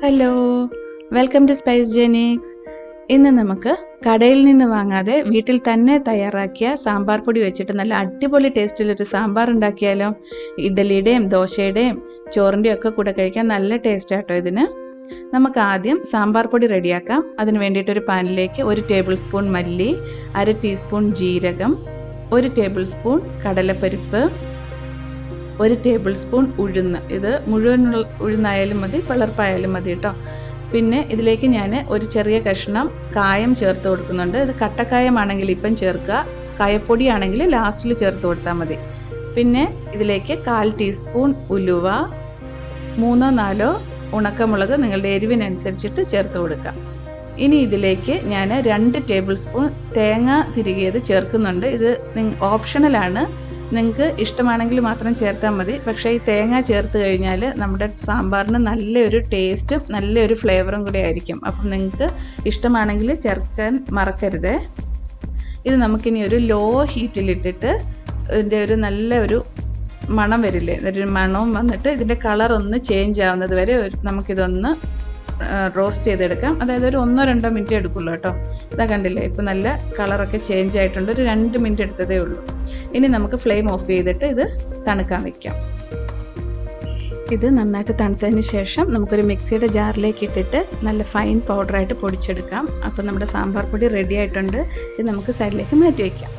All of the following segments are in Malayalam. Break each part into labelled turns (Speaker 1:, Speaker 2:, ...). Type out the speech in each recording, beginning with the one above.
Speaker 1: Hello, welcome to Spicegenics. ഇന്ന് നമുക്ക് കടയിൽ നിന്ന് വാങ്ങാതെ വീട്ടിൽ തന്നെ തയ്യാറാക്കിയ സാമ്പാർ പൊടി വെച്ചിട്ട് നല്ല അടിപൊളി ടേസ്റ്റിലൊരു സാമ്പാർ ഉണ്ടാക്കിയാലോ. ഇഡ്ഡലിയുടെയും ദോശയുടെയും ചോറിൻ്റെയും ഒക്കെ കൂടെ കഴിക്കാൻ നല്ല ടേസ്റ്റ് ആട്ടോ ഇതിന്. നമുക്ക് ആദ്യം സാമ്പാർ പൊടി റെഡിയാക്കാം. അതിന് വേണ്ടിയിട്ടൊരു പാനിലേക്ക് 1 ടേബിൾ സ്പൂൺ മല്ലി, 1/2 ടീസ്പൂൺ ജീരകം, 1 ടേബിൾ സ്പൂൺ കടലപ്പരിപ്പ്, 1 ടേബിൾ സ്പൂൺ ഉഴുന്ന്. ഇത് മുഴുവൻ ഉഴുന്നായാലും മതി, പിളർപ്പായാലും മതി കേട്ടോ. പിന്നെ ഇതിലേക്ക് ഞാൻ ഒരു ചെറിയ കഷ്ണം കായം ചേർത്ത് കൊടുക്കുന്നുണ്ട്. ഇത് കട്ടക്കായമാണെങ്കിൽ ഇപ്പം ചേർക്കുക, കായപ്പൊടിയാണെങ്കിൽ ലാസ്റ്റിൽ ചേർത്ത് കൊടുത്താൽ മതി. പിന്നെ ഇതിലേക്ക് 1/4 ടീസ്പൂൺ ഉലുവ, 3-4 ഉണക്കമുളക് നിങ്ങളുടെ എരിവിനനുസരിച്ചിട്ട് ചേർത്ത് കൊടുക്കാം. ഇനി ഇതിലേക്ക് ഞാൻ 2 ടേബിൾ സ്പൂൺ തേങ്ങ തിരികിയത് ചേർക്കുന്നുണ്ട്. ഇത് ഓപ്ഷണലാണ്, നിങ്ങൾക്ക് ഇഷ്ടമാണെങ്കിൽ മാത്രം ചേർത്താൽ മതി. പക്ഷേ ഈ തേങ്ങ ചേർത്ത് കഴിഞ്ഞാൽ നമ്മുടെ സാമ്പാറിന് നല്ലൊരു ടേസ്റ്റും നല്ലൊരു ഫ്ലേവറും കൂടി ആയിരിക്കും. അപ്പം നിങ്ങൾക്ക് ഇഷ്ടമാണെങ്കിൽ ചേർക്കാൻ മറക്കരുത്. ഇത് നമുക്കിനി ഒരു ലോ ഹീറ്റിലിട്ടിട്ട് ഇതിൻ്റെ ഒരു നല്ലൊരു മണം വരില്ലേ, ഒരു മണവും വന്നിട്ട് ഇതിൻ്റെ കളർ ഒന്ന് ചേഞ്ച് ആവുന്നത് വരെ നമുക്കിതൊന്ന് റോസ്റ്റ് ചെയ്തെടുക്കാം. അതായത് ഒരു 1-2 മിനിറ്റ് എടുക്കുള്ളൂ കേട്ടോ. ഇതാ കണ്ടില്ലേ, ഇപ്പോൾ നല്ല കളറൊക്കെ ചേഞ്ച് ആയിട്ടുണ്ട്. ഒരു 2 മിനിറ്റ് എടുത്തതേ ഉള്ളൂ. ഇനി നമുക്ക് ഫ്ലെയിം ഓഫ് ചെയ്തിട്ട് ഇത് തണുക്കാൻ വയ്ക്കാം. ഇത് നന്നായിട്ട് തണുത്തതിന് ശേഷം നമുക്കൊരു മിക്സിയുടെ ജാറിലേക്ക് ഇട്ടിട്ട് നല്ല ഫൈൻ പൗഡറായിട്ട് പൊടിച്ചെടുക്കാം. അപ്പോൾ നമ്മുടെ സാമ്പാർ പൊടി റെഡി ആയിട്ടുണ്ട്. ഇത് നമുക്ക് സൈഡിലേക്ക് മാറ്റി വയ്ക്കാം.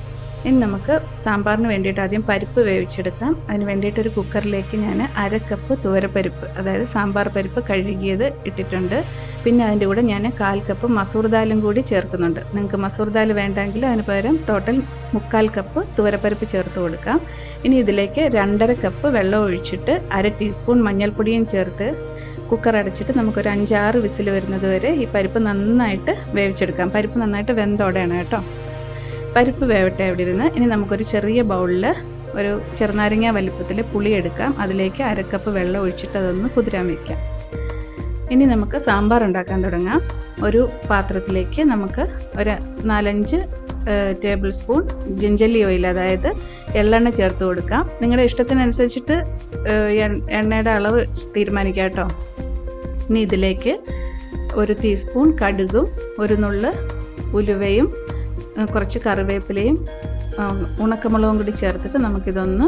Speaker 1: ഇനി നമുക്ക് സാമ്പാറിന് വേണ്ടിയിട്ട് ആദ്യം പരിപ്പ് വേവിച്ചെടുക്കാം. അതിന് വേണ്ടിയിട്ട് ഒരു കുക്കറിലേക്ക് ഞാൻ 1/2 കപ്പ് തുവരപ്പരിപ്പ്, അതായത് സാമ്പാർ പരിപ്പ് കഴുകിയത് ഇട്ടിട്ടുണ്ട്. പിന്നെ അതിൻ്റെ കൂടെ ഞാൻ 1/4 കപ്പ് മസൂർ ദാലും കൂടി ചേർക്കുന്നുണ്ട്. നിങ്ങൾക്ക് മസൂർ ദാൽ വേണ്ടെങ്കിൽ അതിന് പകരം ടോട്ടൽ 3/4 കപ്പ് തുവരപ്പരിപ്പ് ചേർത്ത് കൊടുക്കാം. ഇനി ഇതിലേക്ക് 2.5 കപ്പ് വെള്ളം ഒഴിച്ചിട്ട് 1/2 ടീസ്പൂൺ മഞ്ഞൾപ്പൊടിയും ചേർത്ത് കുക്കർ അടച്ചിട്ട് നമുക്കൊരു 5-6 വിസിൽ വരുന്നത് വരെ ഈ പരിപ്പ് നന്നായിട്ട് വേവിച്ചെടുക്കാം. പരിപ്പ് നന്നായിട്ട് വെന്തോടെയാണ് കേട്ടോ. പരിപ്പ് വേവട്ടെ അവിടെ ഇരുന്ന്. ഇനി നമുക്കൊരു ചെറിയ ബൗളിൽ ഒരു ചെറുനാരങ്ങ വലിപ്പത്തിൽ പുളി എടുക്കാം. അതിലേക്ക് 1/2 കപ്പ് വെള്ളം ഒഴിച്ചിട്ട് അതൊന്ന് കുതിരാൻ വയ്ക്കാം. ഇനി നമുക്ക് സാമ്പാർ ഉണ്ടാക്കാൻ തുടങ്ങാം. ഒരു പാത്രത്തിലേക്ക് നമുക്ക് ഒരു 4-5 ടേബിൾ സ്പൂൺ ജിഞ്ചല്ലി ഓയിൽ, അതായത് എള്ളെണ്ണ ചേർത്ത് കൊടുക്കാം. നിങ്ങളുടെ ഇഷ്ടത്തിനനുസരിച്ചിട്ട് എണ്ണയുടെ അളവ് തീരുമാനിക്കാം കേട്ടോ. ഇനി ഇതിലേക്ക് 1 ടീസ്പൂൺ കടുകും, ഒരു നുള്ള് ഉലുവയും, കുറച്ച് കറിവേപ്പിലയും ഉണക്കമുളകും കൂടി ചേർത്തിട്ട് നമുക്കിതൊന്ന്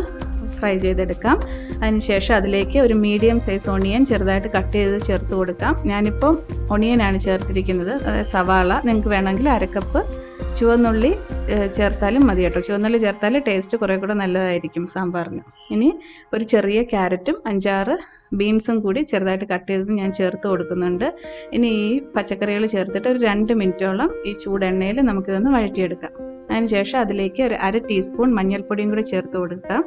Speaker 1: ഫ്രൈ ചെയ്തെടുക്കാം. അതിനുശേഷം അതിലേക്ക് ഒരു മീഡിയം സൈസ് ഒണിയൻ ചെറുതായിട്ട് കട്ട് ചെയ്ത് ചേർത്ത് കൊടുക്കാം. ഞാനിപ്പം ഒണിയനാണ് ചേർത്തിരിക്കുന്നത്, അതായത് സവാള. നിങ്ങൾക്ക് വേണമെങ്കിൽ 1/2 കപ്പ് ചുവന്നുള്ളി ചേർത്താലും മതി കേട്ടോ. ചുവന്നുള്ളി ചേർത്താൽ ടേസ്റ്റ് കുറേ കൂടെ നല്ലതായിരിക്കും സാമ്പാറിന്. ഇനി ഒരു ചെറിയ ക്യാരറ്റും 5-6 ബീൻസും കൂടി ചെറുതായിട്ട് കട്ട് ചെയ്ത് ഞാൻ ചേർത്ത് കൊടുക്കുന്നുണ്ട്. ഇനി ഈ പച്ചക്കറികൾ ചേർത്തിട്ട് ഒരു 2 മിനിറ്റോളം ഈ ചൂടെണ്ണയിൽ നമുക്കിതൊന്ന് വഴറ്റിയെടുക്കാം. അതിനുശേഷം അതിലേക്ക് ഒരു 1/2 ടീസ്പൂൺ മഞ്ഞൾപ്പൊടിയും കൂടി ചേർത്ത് കൊടുക്കാം.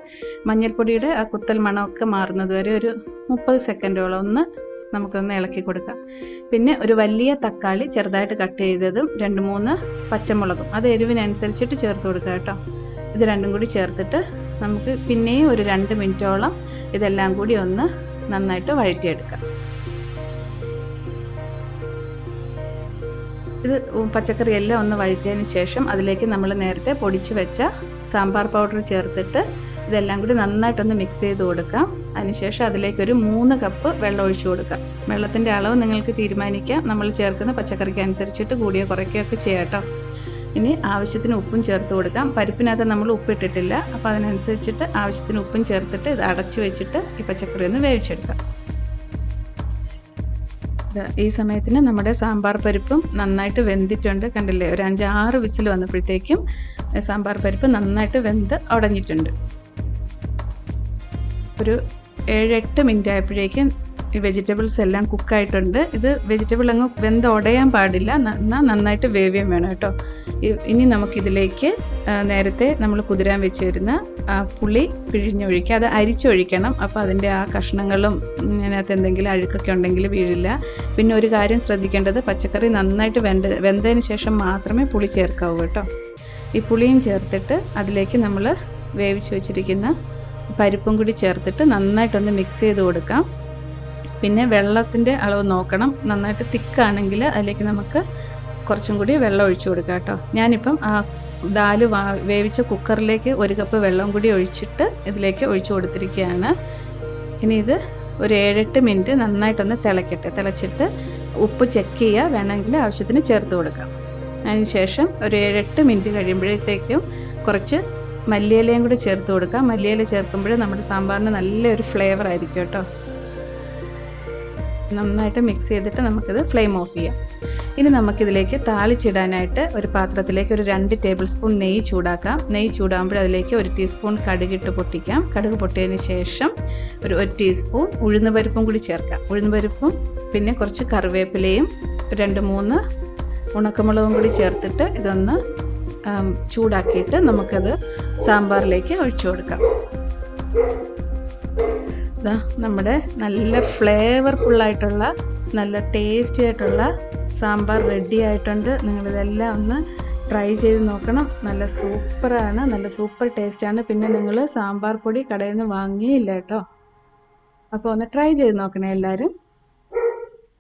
Speaker 1: മഞ്ഞൾപ്പൊടിയുടെ ആ കുത്തൽ മണമൊക്കെ മാറുന്നത് വരെ ഒരു 30 സെക്കൻഡോളം ഒന്ന് നമുക്കൊന്ന് ഇളക്കി കൊടുക്കാം. പിന്നെ ഒരു വലിയ തക്കാളി ചെറുതായിട്ട് കട്ട് ചെയ്തതും 2-3 പച്ചമുളകും, അത് എരിവിനനുസരിച്ചിട്ട് ചേർത്ത് കൊടുക്കുക കേട്ടോ. ഇത് രണ്ടും കൂടി ചേർത്തിട്ട് നമുക്ക് പിന്നെയും ഒരു 2 മിനിറ്റോളം ഇതെല്ലാം കൂടി ഒന്ന് നന്നായിട്ട് വഴറ്റിയെടുക്കാം. ഇത് പച്ചക്കറി എല്ലാം ഒന്ന് വഴറ്റിയതിന് ശേഷം അതിലേക്ക് നമ്മൾ നേരത്തെ പൊടിച്ച് വെച്ച സാമ്പാർ പൗഡർ ചേർത്തിട്ട് ഇതെല്ലാം കൂടി നന്നായിട്ടൊന്ന് മിക്സ് ചെയ്ത് കൊടുക്കാം. അതിനുശേഷം അതിലേക്കൊരു 3 കപ്പ് വെള്ളം ഒഴിച്ചു കൊടുക്കാം. വെള്ളത്തിൻ്റെ അളവ് നിങ്ങൾക്ക് തീരുമാനിക്കാം. നമ്മൾ ചേർക്കുന്ന പച്ചക്കറിക്ക് അനുസരിച്ചിട്ട് കൂടിയോ കുറയ്ക്കുകയൊക്കെ ചെയ്യാം കേട്ടോ. ഇനി ആവശ്യത്തിന് ഉപ്പും ചേർത്ത് കൊടുക്കാം. പരിപ്പിനകത്ത് നമ്മൾ ഉപ്പിട്ടിട്ടില്ല, അപ്പോൾ അതിനനുസരിച്ചിട്ട് ആവശ്യത്തിന് ഉപ്പും ചേർത്തിട്ട് ഇത് അടച്ചു വെച്ചിട്ട് ഈ പച്ചക്കറി ഒന്ന് വേവിച്ചെടുക്കാം. ഈ സമയത്തിന് നമ്മുടെ സാമ്പാർ പരിപ്പും നന്നായിട്ട് വെന്തിട്ടുണ്ട്. കണ്ടില്ലേ, ഒരു 5-6 വിസിൽ വന്നപ്പോഴത്തേക്കും സാമ്പാർ പരിപ്പ് നന്നായിട്ട് വെന്ത് ഉടഞ്ഞിട്ടുണ്ട്. ഒരു 7-8 മിനിറ്റ് ആയപ്പോഴേക്കും ഈ വെജിറ്റബിൾസ് എല്ലാം കുക്കായിട്ടുണ്ട്. ഇത് വെജിറ്റബിൾ അങ്ങ് വെന്ത് ഉടയാൻ പാടില്ല, എന്നാൽ നന്നായിട്ട് വേവിയും വേണം കേട്ടോ. ഇനി നമുക്കിതിലേക്ക് നേരത്തെ നമ്മൾ കുതിരാൻ വെച്ചിരുന്ന പുളി പിഴിഞ്ഞൊഴിക്കുക. അത് അരിച്ചൊഴിക്കണം. അപ്പോൾ അതിൻ്റെ ആ കഷ്ണങ്ങളും അതിനകത്ത് എന്തെങ്കിലും അഴുക്കൊക്കെ ഉണ്ടെങ്കിൽ വീഴില്ല. പിന്നെ ഒരു കാര്യം ശ്രദ്ധിക്കേണ്ടത്, പച്ചക്കറി നന്നായിട്ട് വെന്തതിന് ശേഷം മാത്രമേ പുളി ചേർക്കാവൂ കേട്ടോ. ഈ പുളിയും ചേർത്തിട്ട് അതിലേക്ക് നമ്മൾ വേവിച്ച് വെച്ചിരിക്കുന്ന പരിപ്പും കൂടി ചേർത്തിട്ട് നന്നായിട്ടൊന്ന് മിക്സ് ചെയ്ത് കൊടുക്കാം. പിന്നെ വെള്ളത്തിൻ്റെ അളവ് നോക്കണം. നന്നായിട്ട് തിക്കാണെങ്കിൽ അതിലേക്ക് നമുക്ക് കുറച്ചും കൂടി വെള്ളം ഒഴിച്ചു കൊടുക്കാം കേട്ടോ. ഞാനിപ്പം ആ ദാല് വേവിച്ച കുക്കറിലേക്ക് 1 കപ്പ് വെള്ളം കൂടി ഒഴിച്ചിട്ട് ഇതിലേക്ക് ഒഴിച്ചു കൊടുത്തിരിക്കുകയാണ്. ഇനി ഇത് ഒരു 7-8 മിനിറ്റ് നന്നായിട്ടൊന്ന് തിളക്കട്ടെ. തിളച്ചിട്ട് ഉപ്പ് ചെക്ക് ചെയ്യുക, വേണമെങ്കിൽ ആവശ്യത്തിന് ചേർത്ത് കൊടുക്കാം. അതിന് ശേഷം ഒരു 7-8 മിനിറ്റ് കഴിയുമ്പോഴത്തേക്കും കുറച്ച് മല്ലിയിലയും കൂടി ചേർത്ത് കൊടുക്കാം. മല്ലിയില ചേർക്കുമ്പോൾ നമ്മുടെ സാമ്പാറിന് നല്ലൊരു ഫ്ലേവർ ആയിരിക്കും കേട്ടോ. നന്നായിട്ട് മിക്സ് ചെയ്തിട്ട് നമുക്കിത് ഫ്ലെയിം ഓഫ് ചെയ്യാം. ഇനി നമുക്കിതിലേക്ക് താളിച്ചിടാനായിട്ട് ഒരു പാത്രത്തിലേക്ക് ഒരു 2 ടേബിൾ സ്പൂൺ നെയ്യ് ചൂടാക്കാം. നെയ്യ് ചൂടാകുമ്പോൾ അതിലേക്ക് 1 ടീസ്പൂൺ കടുകിട്ട് പൊട്ടിക്കാം. കടുക് പൊട്ടിയതിന് ശേഷം ഒരു 1 ടീസ്പൂൺ ഉഴുന്നുപരിപ്പും കൂടി ചേർക്കാം. ഉഴുന്നുപരിപ്പും പിന്നെ കുറച്ച് കറിവേപ്പിലയും 2-3 ഉണക്കമുളകും കൂടി ചേർത്തിട്ട് ഇതൊന്ന് ചൂടാക്കിയിട്ട് നമുക്കത് സാമ്പാറിലേക്ക് ഒഴിച്ചു കൊടുക്കാം. ഇതാ നമ്മുടെ നല്ല ഫ്ലേവർഫുള്ളായിട്ടുള്ള നല്ല ടേസ്റ്റി ആയിട്ടുള്ള സാമ്പാർ റെഡി ആയിട്ടുണ്ട്. നിങ്ങളിതെല്ലാം ഒന്ന് ട്രൈ ചെയ്ത് നോക്കണം. നല്ല സൂപ്പറാണ്, നല്ല സൂപ്പർ ടേസ്റ്റാണ്. പിന്നെ നിങ്ങൾ സാമ്പാർ പൊടി കടയിൽ നിന്ന് വാങ്ങിയില്ല കേട്ടോ. അപ്പോൾ ഒന്ന് ട്രൈ ചെയ്ത് നോക്കണേ എല്ലാവരും.